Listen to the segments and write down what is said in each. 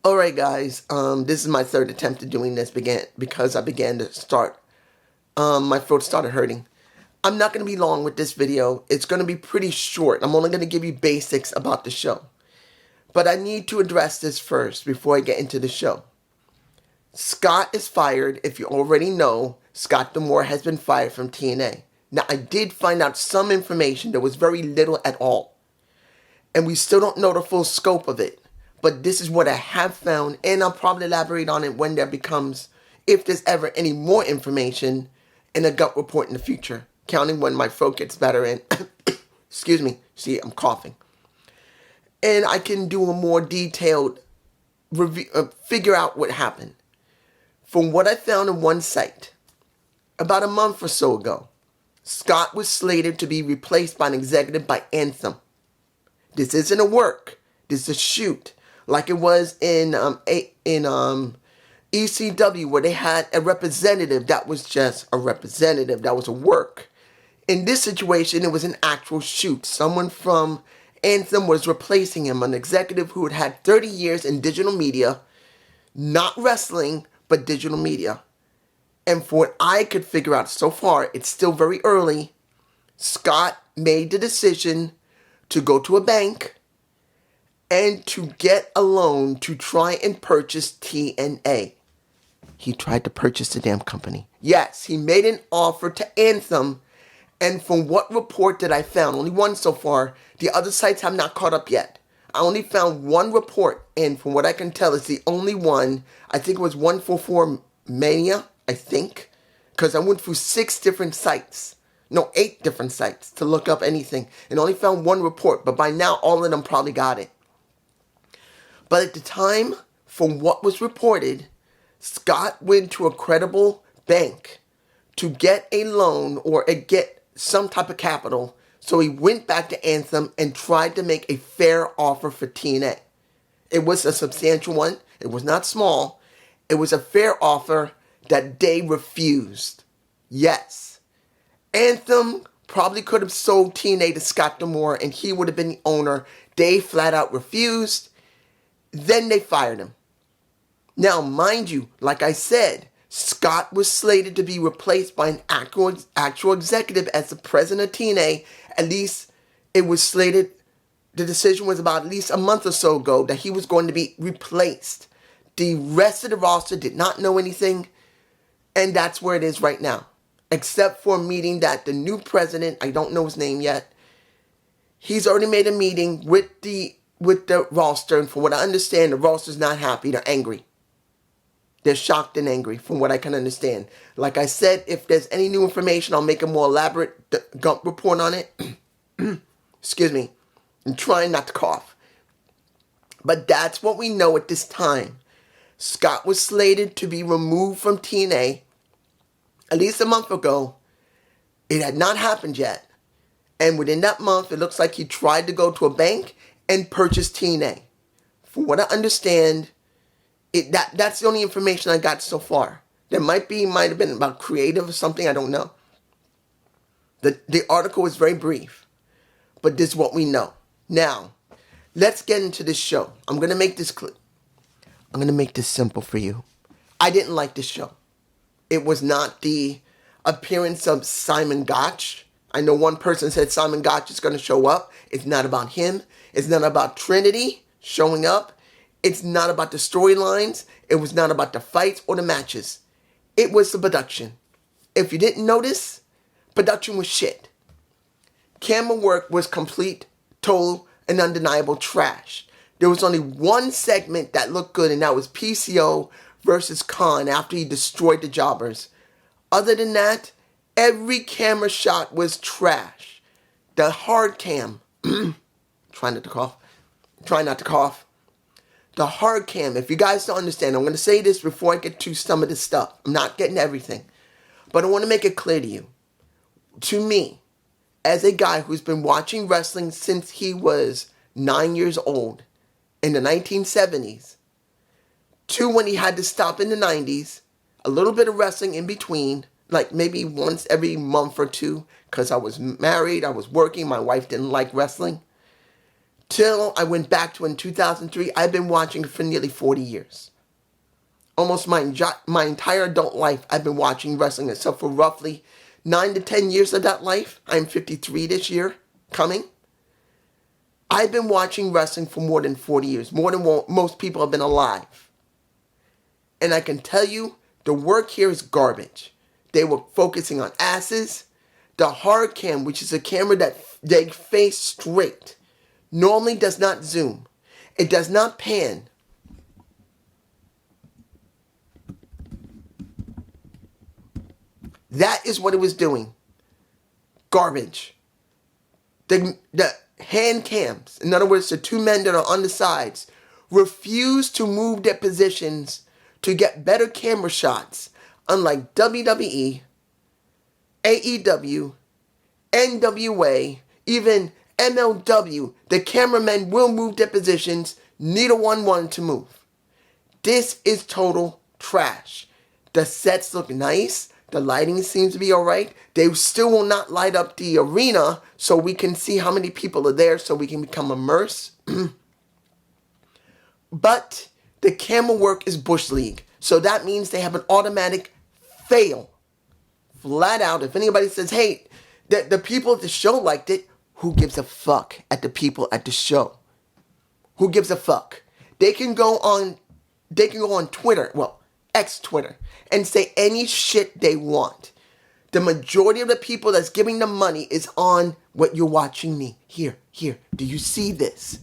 Alright guys, this is my third attempt at doing this because I began to my throat started hurting. I'm not going to be long with this video. It's going to be pretty short. I'm only going to give you basics about the show. But I need to address this first before I get into the show. Scott is fired. If you already know, Scott D'Amore has been fired from TNA. Now, I did find out some information. There was very little at all. And we still don't know the full scope of it. But this is what I have found, and I'll probably elaborate on it when if there's ever any more information in a gut report in the future, counting when my throat gets better and, excuse me, see, I'm coughing. And I can do a more detailed review, figure out what happened. From what I found in one site, about a month or so ago, Scott was slated to be replaced by an executive by Anthem. This isn't a work. This is a shoot. Like it was in ECW, where they had a representative that was just a representative. That was a work. In this situation, it was an actual shoot. Someone from Anthem was replacing him, an executive who had had 30 years in digital media, not wrestling, but digital media. And for what I could figure out so far, it's still very early, Scott made the decision to go to a bank and to get a loan to try and purchase TNA. He tried to purchase the damn company. Yes, he made an offer to Anthem, and from what report that I found, only one so far, the other sites have not caught up yet. I only found one report, and from what I can tell, it's the only one. I think it was 144 Mania, I think, because I went through 8 different sites to look up anything, and only found one report, but by now all of them probably got it. But at the time, from what was reported, Scott went to a credible bank to get a loan or get some type of capital. So he went back to Anthem and tried to make a fair offer for TNA. It was a substantial one. It was not small. It was a fair offer that they refused. Yes. Anthem probably could have sold TNA to Scott D'Amore and he would have been the owner. They flat out refused. Then they fired him. Now, mind you, like I said, Scott was slated to be replaced by an actual executive as the president of TNA. At least it was slated, the decision was about at least a month or so ago that he was going to be replaced. The rest of the roster did not know anything, and that's where it is right now. Except for a meeting that the new president, I don't know his name yet, he's already made a meeting with the roster, and from what I understand, the roster's not happy. They're angry. They're shocked and angry, from what I can understand. Like I said, if there's any new information, I'll make a more elaborate report on it. Excuse me. I'm trying not to cough. But that's what we know at this time. Scott was slated to be removed from TNA at least a month ago. It had not happened yet. And within that month, it looks like he tried to go to a bank and purchase TNA. From what I understand, that's the only information I got so far. There might have been about creative or something, I don't know. The article is very brief, but this is what we know. Now, let's get into this show. I'm going to make this simple for you. I didn't like this show. It was not the appearance of Simon Gotch. I know one person said Simon Gotch is going to show up. It's not about him. It's not about Trinity showing up. It's not about the storylines. It was not about the fights or the matches. It was the production. If you didn't notice, production was shit. Camera work was complete, total, and undeniable trash. There was only one segment that looked good, and that was PCO versus Khan after he destroyed the jobbers. Other than that, every camera shot was trash. The hard cam, try not to cough. The hard cam, if you guys don't understand, I'm going to say this before I get to some of this stuff. I'm not getting everything. But I want to make it clear to you. To me, as a guy who's been watching wrestling since he was 9 years old in the 1970s, to when he had to stop in the 90s, a little bit of wrestling in between, like maybe once every month or two, because I was married, I was working, my wife didn't like wrestling. till I went back to in 2003. I've been watching for nearly 40 years. Almost my entire adult life, I've been watching wrestling, except for roughly 9 to 10 years of that life. I'm 53 this year, coming. I've been watching wrestling for more than 40 years, more than most people have been alive. And I can tell you, the work here is garbage. They were focusing on asses. The hard cam, which is a camera that they face straight, normally does not zoom. It does not pan. That is what it was doing. Garbage. The hand cams, in other words, the two men that are on the sides, refuse to move their positions to get better camera shots, unlike WWE, AEW, NWA, even MLW. The cameramen will move their positions. Neither one wanted to move. This is total trash. The sets look nice. The lighting seems to be alright. They still will not light up the arena so we can see how many people are there so we can become immersed. But the camera work is Bush League. So that means they have an automatic fail. Flat out. If anybody says, hey, the people at the show liked it, who gives a fuck at the people at the show? Who gives a fuck? They can go on Twitter, well, ex-Twitter, and say any shit they want. The majority of the people that's giving them money is on what you're watching me. Here, do you see this?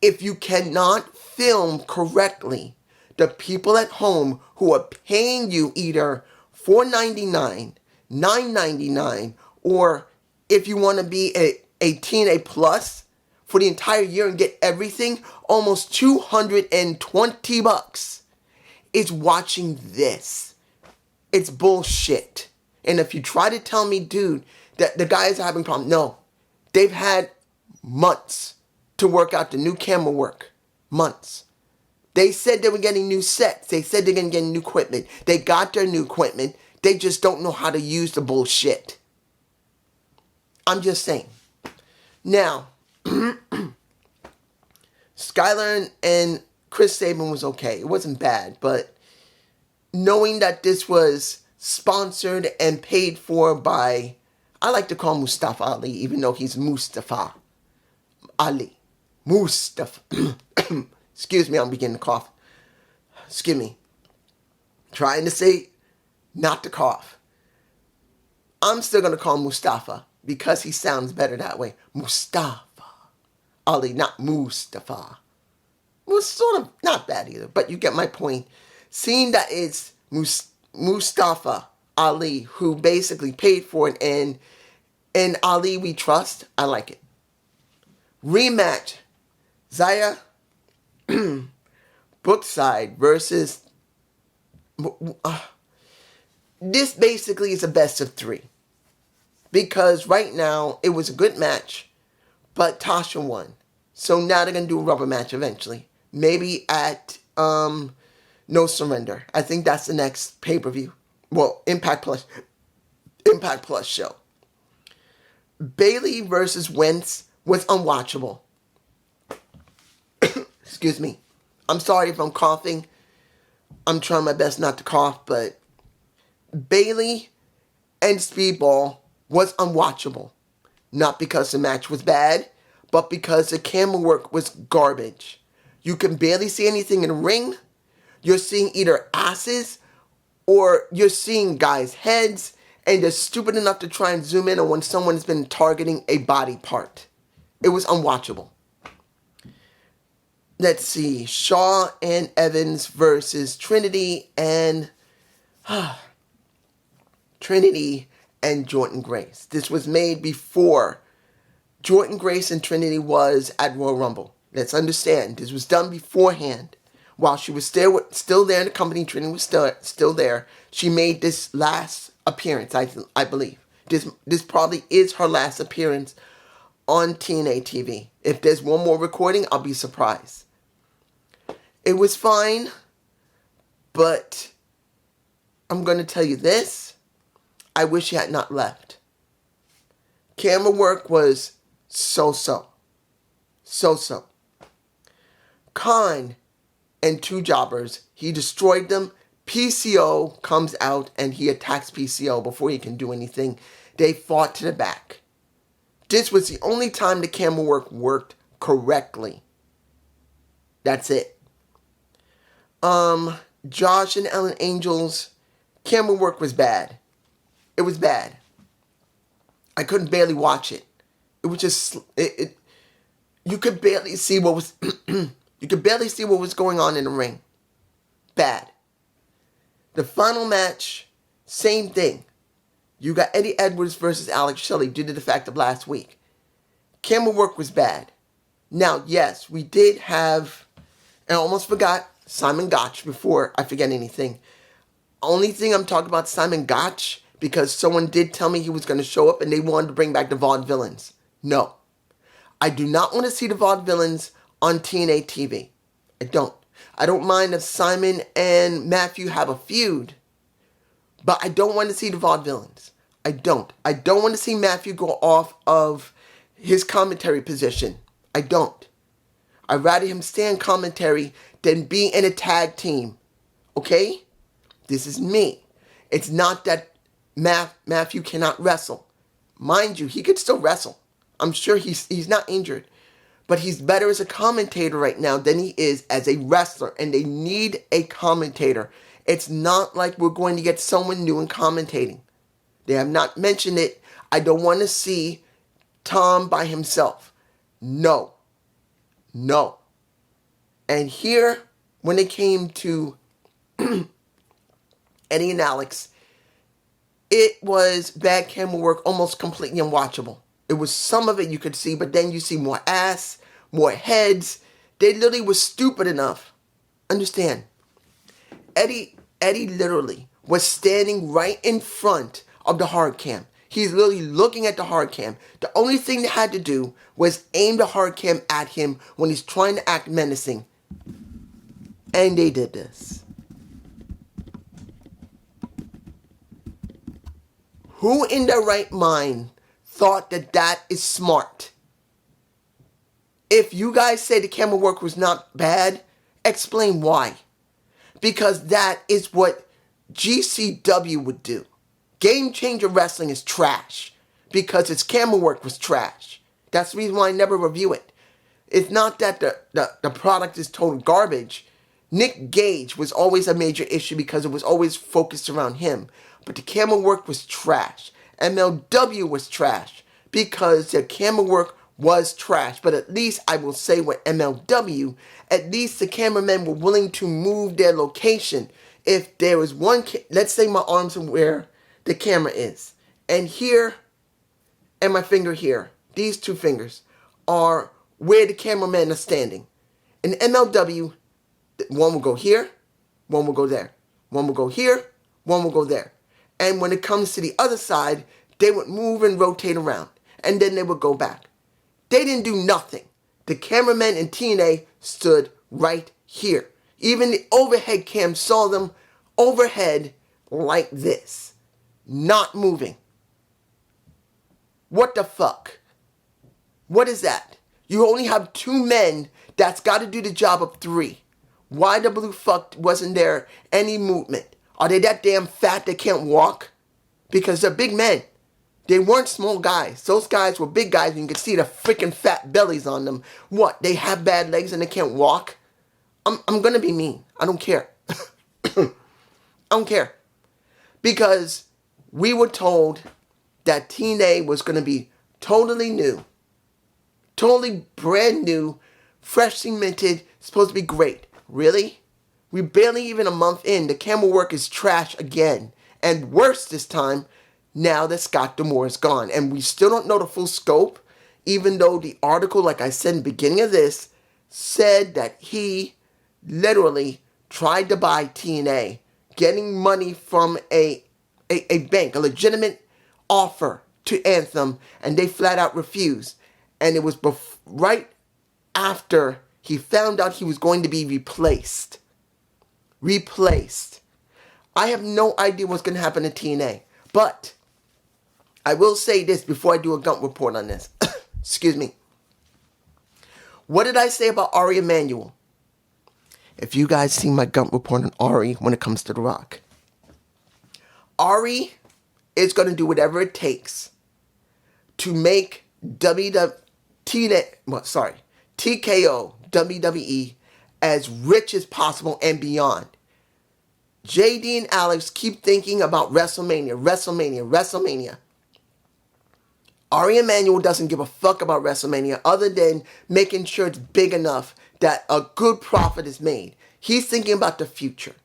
If you cannot film correctly, the people at home who are paying you either $4.99, $9.99, or if you want to be a TNA Plus for the entire year and get everything, almost $220 is watching this. It's bullshit. And if you try to tell me, dude, that the guys are having problems, no. They've had months to work out the new camera work. Months. They said they were getting new sets. They said they're going to get new equipment. They got their new equipment. They just don't know how to use the bullshit. I'm just saying. Now, Skylar and Chris Sabin was okay. It wasn't bad, but knowing that this was sponsored and paid for by, I like to call him Mustafa Ali, even though he's Mustafa Ali. Mustafa. Excuse me, I'm beginning to cough. Excuse me. Trying to say not to cough. I'm still going to call him Mustafa because he sounds better that way. Mustafa Ali, not Mustafa. Well, sort of not bad either, but you get my point. Seeing that it's Mustafa Ali who basically paid for it, and Ali we trust, I like it. Rematch. Zaya Brookside versus... this basically is a best of 3. Because right now, it was a good match, but Tasha won. So now they're going to do a rubber match eventually. Maybe at No Surrender. I think that's the next pay-per-view. Well, Impact Plus show. Bayley versus Wentz was unwatchable. Excuse me. I'm sorry if I'm coughing. I'm trying my best not to cough, but Bayley and Speedball was unwatchable. Not because the match was bad, but because the camera work was garbage. You can barely see anything in the ring. You're seeing either asses or you're seeing guys' heads, and they're stupid enough to try and zoom in on when someone's been targeting a body part. It was unwatchable. Let's see. Shaw and Evans versus Trinity and Jordan Grace. This was made before Jordan Grace and Trinity was at Royal Rumble. Let's understand. This was done beforehand. While she was still there in the company, Trinity was still there. She made this last appearance, I believe. This probably is her last appearance on TNA TV. If there's one more recording, I'll be surprised. It was fine, but I'm going to tell you this. I wish she had not left. Camera work was so-so. So-so. Khan and two jobbers, he destroyed them. PCO comes out and he attacks PCO before he can do anything. They fought to the back. This was the only time the camera work worked correctly. That's it. Josh and Ellen Angels, camera work was bad. It was bad. I couldn't barely watch it. It was just you could barely see what was you could barely see what was going on in the ring. Bad. The final match, same thing. You got Eddie Edwards versus Alex Shelley due to the fact of last week. Camera work was bad. Now, yes, we did have, and I almost forgot Simon Gotch before I forget anything. Only thing I'm talking about Simon Gotch because someone did tell me he was going to show up and they wanted to bring back the Vaudevillains. No. I do not want to see the Vaudevillains on TNA TV. I don't. I don't mind if Simon and Matthew have a feud, but I don't want to see the Vaudevillains. I don't. I don't want to see Matthew go off of his commentary position. I don't. I'd rather him stay in commentary than be in a tag team. Okay? This is me. It's not that Matthew cannot wrestle. Mind you, he could still wrestle. I'm sure he's not injured. But he's better as a commentator right now than he is as a wrestler. And they need a commentator. It's not like we're going to get someone new in commentating. They have not mentioned it. I don't want to see Tom by himself. No. No. And here, when it came to Eddie and Alex, it was bad camera work, almost completely unwatchable. It was some of it you could see, but then you see more ass, more heads. They literally was stupid enough. Understand? Eddie literally was standing right in front of the hard cam. He's literally looking at the hard cam. The only thing they had to do was aim the hard cam at him when he's trying to act menacing. And they did this. Who in their right mind thought that is smart? If you guys say the camera work was not bad, explain why. Because that is what GCW would do. Game Changer Wrestling is trash because its camera work was trash. That's the reason why I never review it. It's not that the product is total garbage. Nick Gage was always a major issue because it was always focused around him. But the camera work was trash. MLW was trash because their camera work was trash. But at least I will say with MLW, at least the cameramen were willing to move their location. If there was one, let's say my arms are where the camera is. And here, and my finger here, these two fingers are where the cameramen are standing. In MLW, one will go here, one will go there. One will go here, one will go there. And when it comes to the other side, they would move and rotate around. And then they would go back. They didn't do nothing. The cameramen in TNA stood right here. Even the overhead cam saw them overhead like this. Not moving. What the fuck? What is that? You only have two men that's got to do the job of three. Why the blue fuck wasn't there any movement? Are they that damn fat they can't walk? Because they're big men. They weren't small guys. Those guys were big guys and you could see the freaking fat bellies on them. What? They have bad legs and they can't walk? I'm gonna be mean. I don't care. I don't care. Because we were told that TNA was gonna be totally new. Totally brand new. Freshly minted. Supposed to be great. Really? We're barely even a month in. The camera work is trash again. And worse this time, now that Scott D'Amore is gone. And we still don't know the full scope, even though the article, like I said in the beginning of this, said that he literally tried to buy TNA, getting money from a bank, a legitimate offer to Anthem, and they flat out refused. And it was right after he found out he was going to be replaced. I have no idea what's going to happen to TNA. But I will say this before I do a gut report on this. Excuse me. What did I say about Ari Emanuel? If you guys see my gut report on Ari when it comes to The Rock, Ari is going to do whatever it takes to make TKO WWE as rich as possible and beyond. JD and Alex keep thinking about WrestleMania. Ari Emanuel doesn't give a fuck about WrestleMania other than making sure it's big enough that a good profit is made. He's thinking about the future.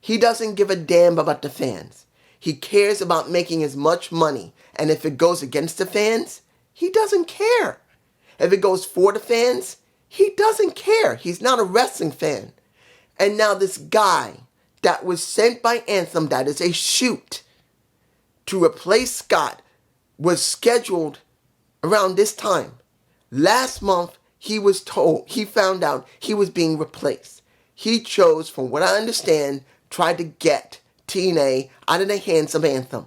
He doesn't give a damn about the fans. He cares about making as much money. And if it goes against the fans, he doesn't care. If it goes for the fans, he doesn't care. He's not a wrestling fan. And now this guy that was sent by Anthem, that is a shoot, to replace Scott, was scheduled around this time. Last month, he found out he was being replaced. He chose, from what I understand, tried to get TNA out of the hands of Anthem.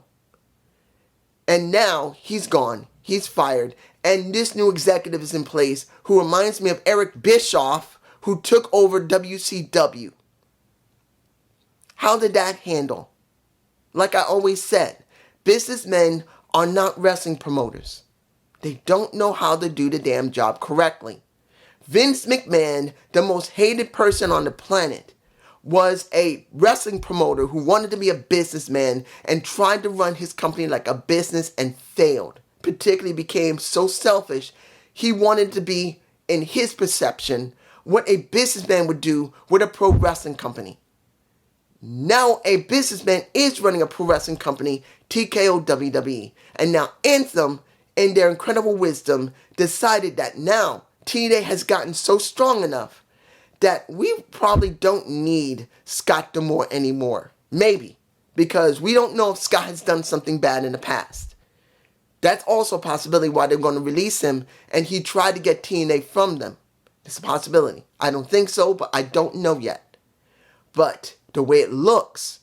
And now he's gone. He's fired. And this new executive is in place who reminds me of Eric Bischoff, who took over WCW. How did that handle? Like I always said, businessmen are not wrestling promoters. They don't know how to do the damn job correctly. Vince McMahon, the most hated person on the planet, was a wrestling promoter who wanted to be a businessman and tried to run his company like a business and failed. Particularly became so selfish, he wanted to be, in his perception, what a businessman would do with a pro wrestling company. Now a businessman is running a pro wrestling company, TKO WWE. And now Anthem, in their incredible wisdom, decided that now TNA has gotten so strong enough that we probably don't need Scott D'Amore anymore. Maybe. Because we don't know if Scott has done something bad in the past. That's also a possibility why they're going to release him, and he tried to get TNA from them. It's a possibility. I don't think so, but I don't know yet. But the way it looks,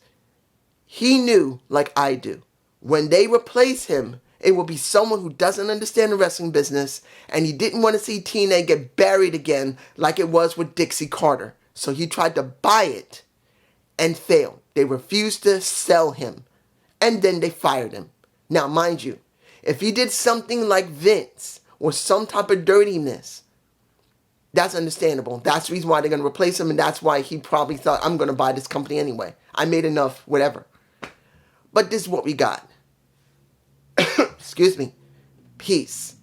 he knew, like I do, when they replace him, it will be someone who doesn't understand the wrestling business, and he didn't want to see TNA get buried again like it was with Dixie Carter. So he tried to buy it and failed. They refused to sell him, and then they fired him. Now, mind you, if he did something like Vince or some type of dirtiness, that's understandable. That's the reason why they're going to replace him, and that's why he probably thought, I'm going to buy this company anyway. I made enough, whatever. But this is what we got. Excuse me. Peace.